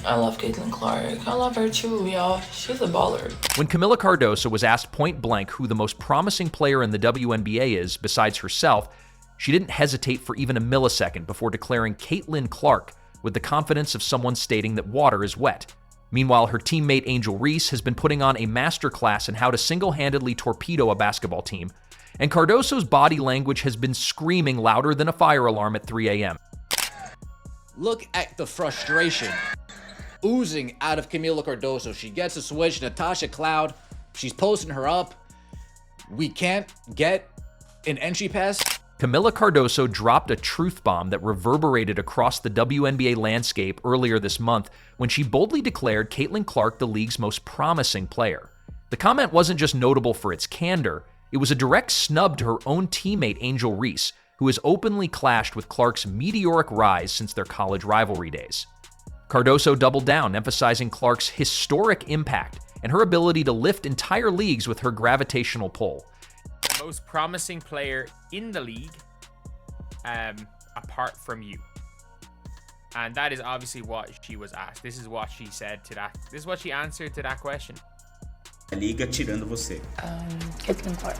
I love Caitlin Clark. I love her too, y'all. She's a baller. When Kamila Cardoso was asked point blank who the most promising player in the WNBA is besides herself, she didn't hesitate for even a millisecond before declaring Caitlin Clark with the confidence of someone stating that water is wet. Meanwhile, her teammate Angel Reese has been putting on a masterclass in how to single-handedly torpedo a basketball team, and Cardoso's body language has been screaming louder than a fire alarm at 3 a.m. Look at the frustration oozing out of Kamila Cardoso. She gets a switch. Natasha Cloud, she's posting her up. We can't get an entry pass. Kamila Cardoso dropped a truth bomb that reverberated across the WNBA landscape earlier this month when she boldly declared Caitlin Clark the league's most promising player. The comment wasn't just notable for its candor, it was a direct snub to her own teammate Angel Reese, who has openly clashed with Clark's meteoric rise since their college rivalry days. Cardoso doubled down, emphasizing Clark's historic impact and her ability to lift entire leagues with her gravitational pull. The most promising player in the league, apart from you. And that is obviously what she was asked. This is what she said to that. This is what she answered to that question. Liga tirando você. Caitlin Clark.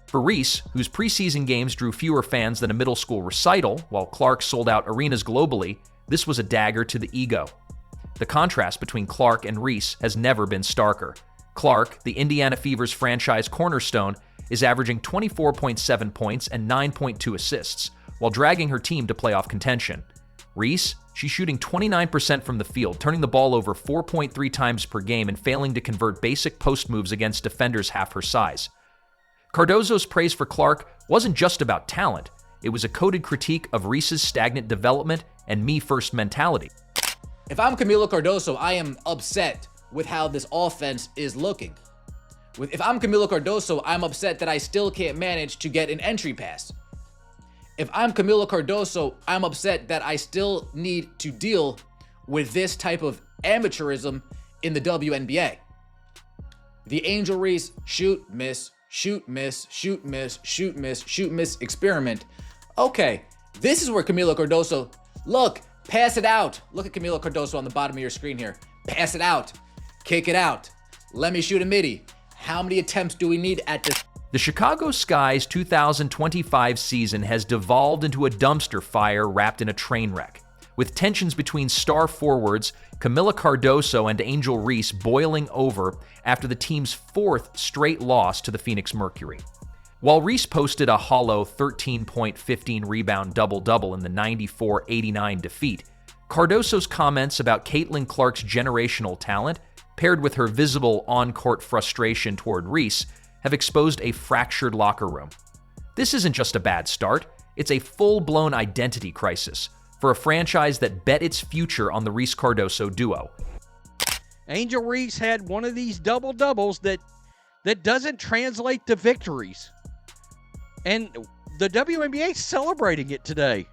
For Reese, whose preseason games drew fewer fans than a middle school recital, while Clark sold out arenas globally, this was a dagger to the ego. The contrast between Clark and Reese has never been starker. Clark, the Indiana Fever's franchise cornerstone, is averaging 24.7 points and 9.2 assists, while dragging her team to playoff contention. Reese, she's shooting 29% from the field, turning the ball over 4.3 times per game and failing to convert basic post moves against defenders half her size. Cardoso's praise for Clark wasn't just about talent, it was a coded critique of Reese's stagnant development and me-first mentality. If I'm Kamila Cardoso, I am upset with how this offense is looking. If I'm Kamila Cardoso, I'm upset that I still can't manage to get an entry pass. If I'm Kamila Cardoso, I'm upset that I still need to deal with this type of amateurism in the WNBA. The Angel Reese shoot, miss, shoot, miss, shoot, miss, shoot, miss, shoot, miss experiment. Okay, this is where Kamila Cardoso, look, pass it out. Look at Kamila Cardoso on the bottom of your screen here. Pass it out. Kick it out. Let me shoot a midi. How many attempts do we need at this? The Chicago Sky's 2025 season has devolved into a dumpster fire wrapped in a train wreck, with tensions between star forwards Kamila Cardoso and Angel Reese boiling over after the team's fourth straight loss to the Phoenix Mercury. While Reese posted a hollow 13-point, 15-rebound double-double in the 94-89 defeat, Cardoso's comments about Caitlin Clark's generational talent, paired with her visible on-court frustration toward Reese, have exposed a fractured locker room. This isn't just a bad start, it's a full-blown identity crisis for a franchise that bet its future on the Reese-Cardoso duo. Angel Reese had one of these double-doubles that doesn't translate to victories. And the WNBA celebrating it today.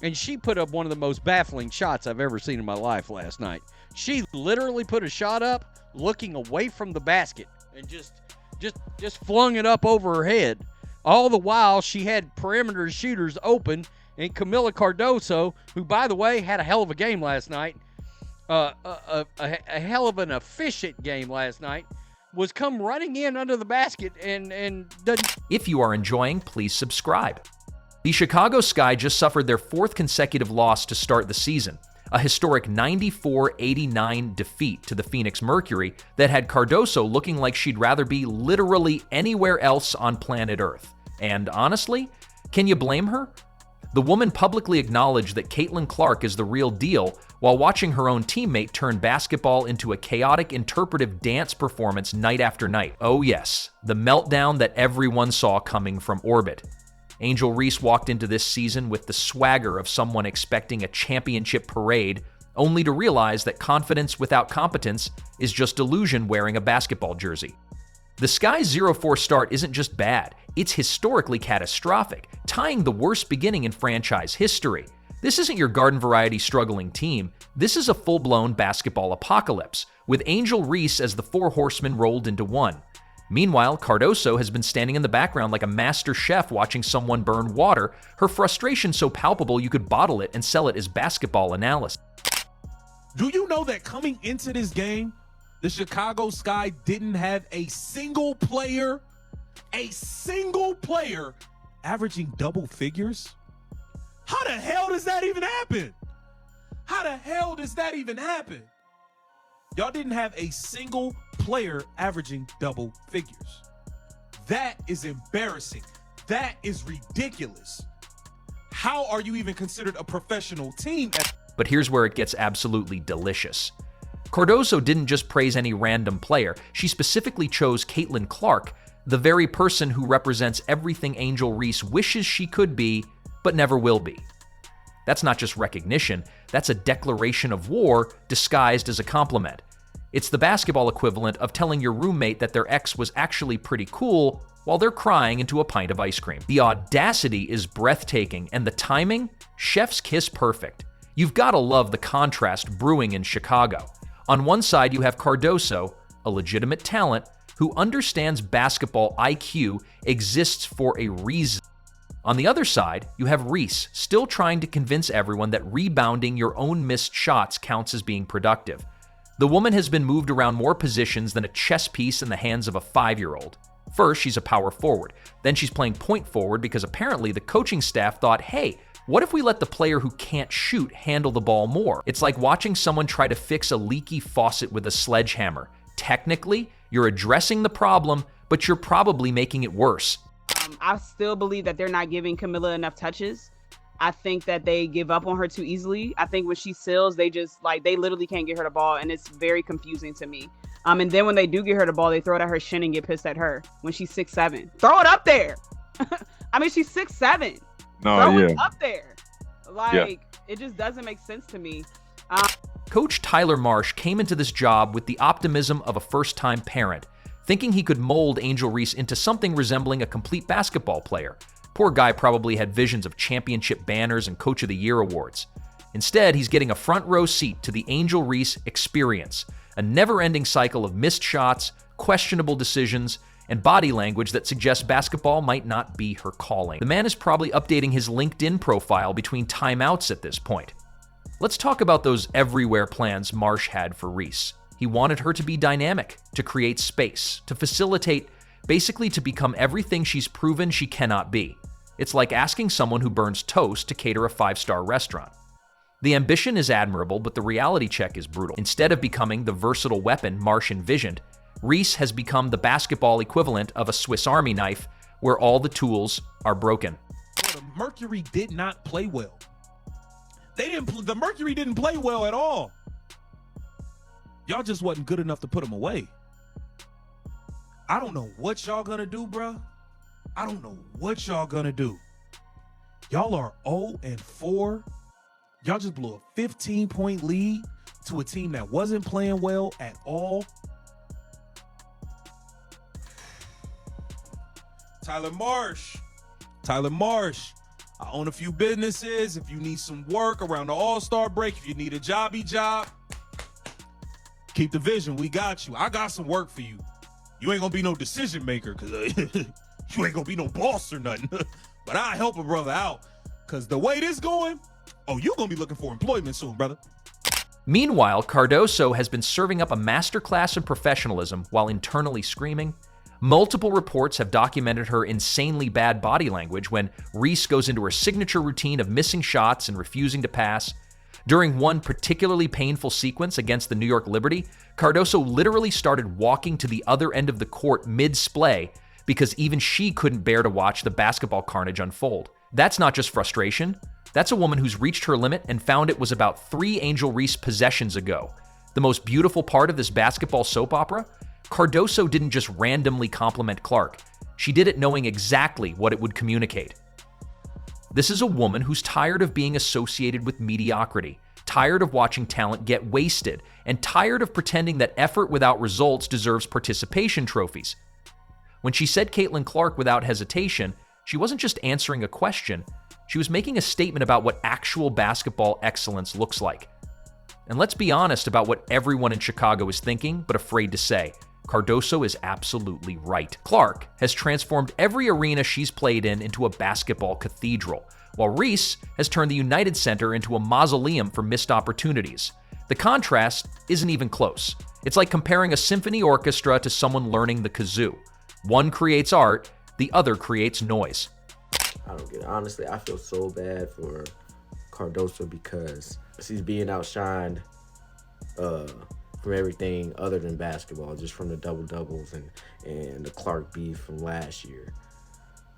And she put up one of the most baffling shots I've ever seen in my life last night. She literally put a shot up looking away from the basket and just flung it up over her head. All the while, she had perimeter shooters open, and Kamila Cardoso, who, by the way, had a hell of a game last night, a hell of an efficient game last night, was come running in under the basket and If you are enjoying, please subscribe. The Chicago Sky just suffered their fourth consecutive loss to start the season, a historic 94-89 defeat to the Phoenix Mercury that had Cardoso looking like she'd rather be literally anywhere else on planet Earth. And honestly, can you blame her? The woman publicly acknowledged that Caitlin Clark is the real deal while watching her own teammate turn basketball into a chaotic interpretive dance performance night after night. Oh yes, the meltdown that everyone saw coming from orbit. Angel Reese walked into this season with the swagger of someone expecting a championship parade, only to realize that confidence without competence is just delusion wearing a basketball jersey. The Sky's 0-4 start isn't just bad, it's historically catastrophic, tying the worst beginning in franchise history. This isn't your garden variety struggling team, this is a full-blown basketball apocalypse, with Angel Reese as the four horsemen rolled into one. Meanwhile, Cardoso has been standing in the background like a master chef watching someone burn water, her frustration so palpable you could bottle it and sell it as basketball analysis. Do you know that coming into this game, the Chicago Sky didn't have a single player averaging double figures? How the hell does that even happen? How the hell does that even happen? Y'all didn't have a single player averaging double figures. That is embarrassing. That is ridiculous. How are you even considered a professional team? But here's where it gets absolutely delicious. Cardoso didn't just praise any random player, she specifically chose Caitlin Clark, the very person who represents everything Angel Reese wishes she could be, but never will be. That's not just recognition, that's a declaration of war disguised as a compliment. It's the basketball equivalent of telling your roommate that their ex was actually pretty cool while they're crying into a pint of ice cream. The audacity is breathtaking, and the timing, chef's kiss perfect. You've got to love the contrast brewing in Chicago. On one side, you have Cardoso, a legitimate talent, who understands basketball IQ exists for a reason. On the other side, you have Reese, still trying to convince everyone that rebounding your own missed shots counts as being productive. The woman has been moved around more positions than a chess piece in the hands of a 5-year-old. First, she's a power forward. Then she's playing point forward because apparently the coaching staff thought, hey, what if we let the player who can't shoot handle the ball more? It's like watching someone try to fix a leaky faucet with a sledgehammer. Technically, you're addressing the problem, but you're probably making it worse. I still believe that they're not giving Kamila enough touches. I think that they give up on her too easily. I think when she seals, they literally can't get her the ball, and it's very confusing to me. And then when they do get her the ball, they throw it at her shin and get pissed at her when she's 6'7". Throw it up there. I mean, she's 6'7". Throw it up there. It just doesn't make sense to me. Coach Tyler Marsh came into this job with the optimism of a first-time parent, thinking he could mold Angel Reese into something resembling a complete basketball player. Poor guy probably had visions of championship banners and Coach of the Year awards. Instead, he's getting a front-row seat to the Angel Reese experience, a never-ending cycle of missed shots, questionable decisions, and body language that suggests basketball might not be her calling. The man is probably updating his LinkedIn profile between timeouts at this point. Let's talk about those everywhere plans Marsh had for Reese. He wanted her to be dynamic, to create space, to facilitate, basically to become everything she's proven she cannot be. It's like asking someone who burns toast to cater a 5-star restaurant. The ambition is admirable, but the reality check is brutal. Instead of becoming the versatile weapon Marsh envisioned, Reese has become the basketball equivalent of a Swiss Army knife, where all the tools are broken. The Mercury did not play well. The Mercury didn't play well at all. Y'all just wasn't good enough to put them away. I don't know what y'all gonna do, bruh. I don't know what y'all gonna do. Y'all are 0-4. Y'all just blew a 15-point lead to a team that wasn't playing well at all. Tyler Marsh. I own a few businesses. If you need some work around the All-Star break, if you need a job, keep the vision. We got you. I got some work for you. You ain't gonna be no decision maker because you ain't gonna be no boss or nothing. But I'll help a brother out because the way this going, you gonna be looking for employment soon, brother. Meanwhile, Cardoso has been serving up a masterclass in professionalism while internally screaming. Multiple reports have documented her insanely bad body language when Reese goes into her signature routine of missing shots and refusing to pass. During one particularly painful sequence against the New York Liberty, Cardoso literally started walking to the other end of the court mid-splay because even she couldn't bear to watch the basketball carnage unfold. That's not just frustration. That's a woman who's reached her limit and found it was about 3 Angel Reese possessions ago. The most beautiful part of this basketball soap opera? Cardoso didn't just randomly compliment Clark. She did it knowing exactly what it would communicate. This is a woman who's tired of being associated with mediocrity, tired of watching talent get wasted, and tired of pretending that effort without results deserves participation trophies. When she said Caitlin Clark without hesitation, she wasn't just answering a question, she was making a statement about what actual basketball excellence looks like. And let's be honest about what everyone in Chicago is thinking, but afraid to say. Cardoso is absolutely right. Clark has transformed every arena she's played in into a basketball cathedral, while Reese has turned the United Center into a mausoleum for missed opportunities. The contrast isn't even close. It's like comparing a symphony orchestra to someone learning the kazoo. One creates art, the other creates noise. I don't get it. Honestly, I feel so bad for Cardoso because she's being outshined from everything other than basketball, just from the double-doubles and the Clark beef from last year.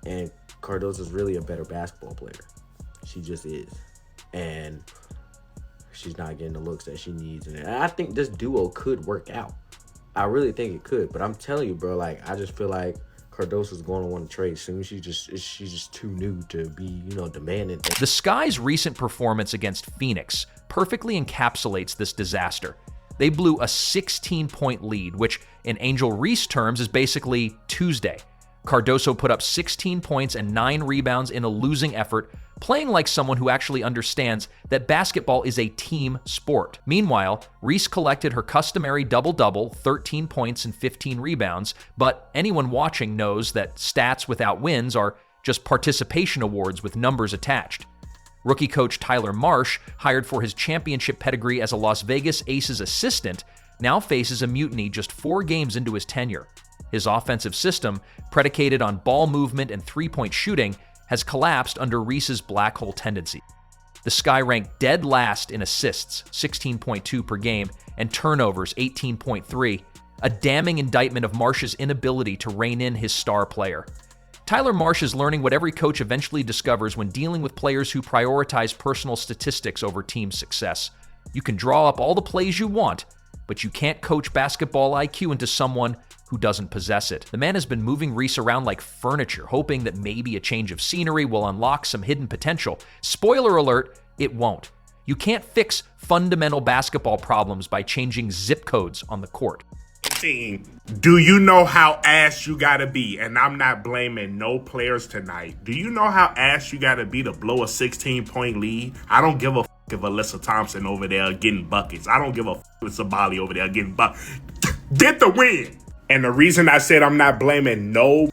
And Cardoso's really a better basketball player. She just is. And she's not getting the looks that she needs. And I think this duo could work out. I really think it could. But I'm telling you, bro, like, I just feel like Cardoso's going to want to trade soon. She's just too new to be, demanding things. The Sky's recent performance against Phoenix perfectly encapsulates this disaster. They blew a 16-point lead, which in Angel Reese terms is basically Tuesday. Cardoso put up 16 points and 9 rebounds in a losing effort, playing like someone who actually understands that basketball is a team sport. Meanwhile, Reese collected her customary double-double, 13 points and 15 rebounds, but anyone watching knows that stats without wins are just participation awards with numbers attached. Rookie coach Tyler Marsh, hired for his championship pedigree as a Las Vegas Aces assistant, now faces a mutiny just 4 games into his tenure. His offensive system, predicated on ball movement and three-point shooting, has collapsed under Reese's black hole tendency. The Sky ranked dead last in assists, 16.2 per game, and turnovers, 18.3, a damning indictment of Marsh's inability to rein in his star player. Tyler Marsh is learning what every coach eventually discovers when dealing with players who prioritize personal statistics over team success. You can draw up all the plays you want, but you can't coach basketball IQ into someone who doesn't possess it. The man has been moving Reese around like furniture, hoping that maybe a change of scenery will unlock some hidden potential. Spoiler alert, it won't. You can't fix fundamental basketball problems by changing zip codes on the court. Do you know how ass you gotta be? And I'm not blaming no players tonight. Do you know how ass you gotta be to blow a 16-point lead? I don't give a f if Alyssa Thompson over there getting buckets. I don't give a f if Sabali over there getting buckets. Get the win! And the reason I said I'm not blaming no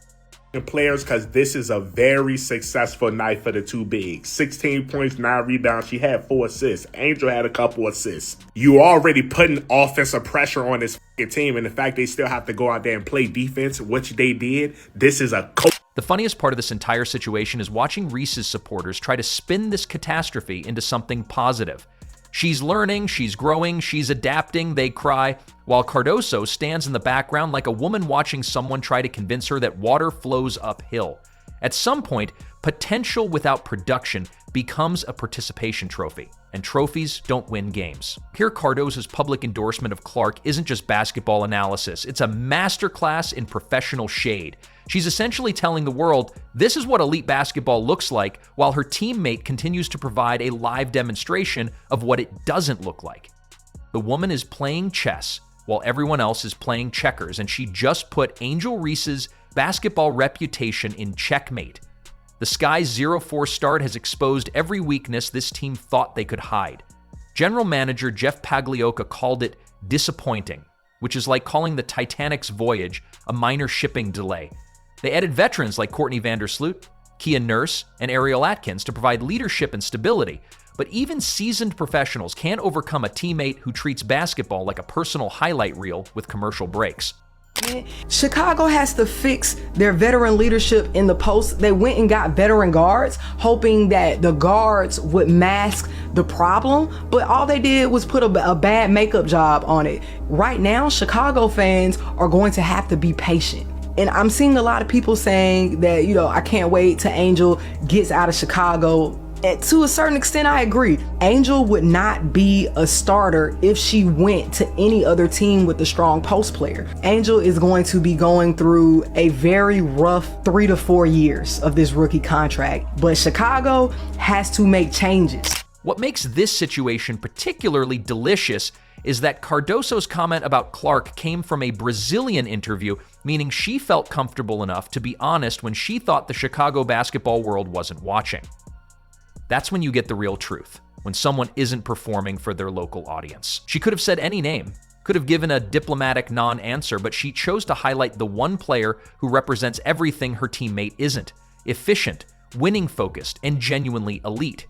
players, because this is a very successful night for the two bigs. 16 points, 9 rebounds. She had 4 assists. Angel had a couple assists. You already putting offensive pressure on this team, and the fact they still have to go out there and play defense, which they did, this is a The funniest part of this entire situation is watching Reese's supporters try to spin this catastrophe into something positive. She's learning, she's growing, she's adapting, they cry, while Cardoso stands in the background like a woman watching someone try to convince her that water flows uphill. At some point, potential without production becomes a participation trophy, and trophies don't win games. Here, Cardoso's public endorsement of Clark isn't just basketball analysis, it's a masterclass in professional shade. She's essentially telling the world, this is what elite basketball looks like, while her teammate continues to provide a live demonstration of what it doesn't look like. The woman is playing chess, while everyone else is playing checkers, and she just put Angel Reese's basketball reputation in checkmate. The Sky's 0-4 start has exposed every weakness this team thought they could hide. General manager Jeff Pagliocca called it disappointing, which is like calling the Titanic's voyage a minor shipping delay. They added veterans like Courtney Vandersloot, Kia Nurse, and Ariel Atkins to provide leadership and stability, but even seasoned professionals can't overcome a teammate who treats basketball like a personal highlight reel with commercial breaks. Chicago has to fix their veteran leadership in the post. They went and got veteran guards, hoping that the guards would mask the problem, but all they did was put a bad makeup job on it. Right now, Chicago fans are going to have to be patient. And I'm seeing a lot of people saying that, I can't wait till Angel gets out of Chicago. And to a certain extent, I agree. Angel would not be a starter if she went to any other team with a strong post player. Angel is going to be going through a very rough 3 to 4 years of this rookie contract, but Chicago has to make changes. What makes this situation particularly delicious is that Cardoso's comment about Clark came from a Brazilian interview, meaning she felt comfortable enough to be honest when she thought the Chicago basketball world wasn't watching. That's when you get the real truth, when someone isn't performing for their local audience. She could have said any name. could have given a diplomatic non-answer, but she chose to highlight the one player who represents everything her teammate isn't: efficient, winning-focused, and genuinely elite.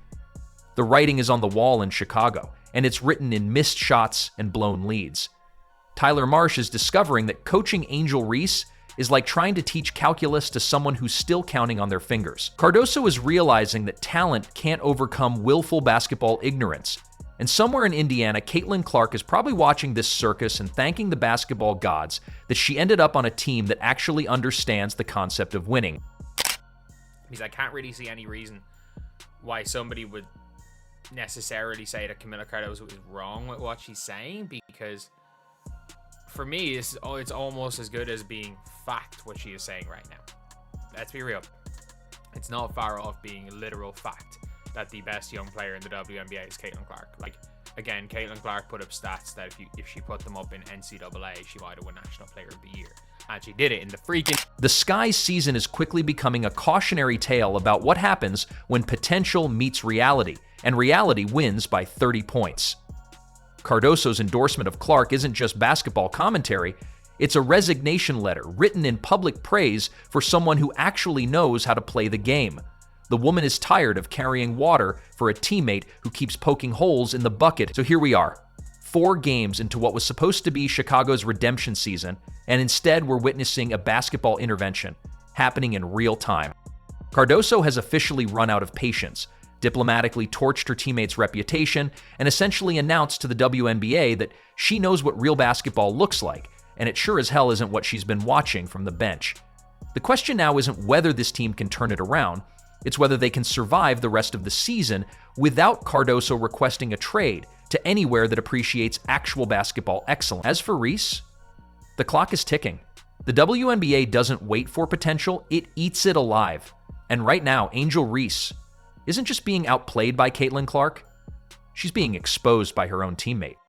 The writing is on the wall in Chicago, and it's written in missed shots and blown leads. Tyler Marsh is discovering that coaching Angel Reese is like trying to teach calculus to someone who's still counting on their fingers. Cardoso is realizing that talent can't overcome willful basketball ignorance. And somewhere in Indiana, Caitlin Clark is probably watching this circus and thanking the basketball gods that she ended up on a team that actually understands the concept of winning. Because I can't really see any reason why somebody would necessarily say that Kamila Cardoso is wrong with what she's saying, because for me, it's almost as good as being fact what she is saying right now. Let's be real. It's not far off being a literal fact that the best young player in the WNBA is Caitlin Clark. Like, again, Caitlin Clark put up stats that if she put them up in NCAA, she might have won National Player of the Year. And she did it in the freaking... The Sky's season is quickly becoming a cautionary tale about what happens when potential meets reality, and reality wins by 30 points. Cardoso's endorsement of Clark isn't just basketball commentary, it's a resignation letter written in public praise for someone who actually knows how to play the game. The woman is tired of carrying water for a teammate who keeps poking holes in the bucket. So here we are, 4 games into what was supposed to be Chicago's redemption season, and instead we're witnessing a basketball intervention happening in real time. Cardoso has officially run out of patience, diplomatically torched her teammate's reputation, and essentially announced to the WNBA that she knows what real basketball looks like, and it sure as hell isn't what she's been watching from the bench. The question now isn't whether this team can turn it around, it's whether they can survive the rest of the season without Cardoso requesting a trade to anywhere that appreciates actual basketball excellence. As for Reese, the clock is ticking. The WNBA doesn't wait for potential, it eats it alive. And right now, Angel Reese isn't just being outplayed by Caitlin Clark, she's being exposed by her own teammate.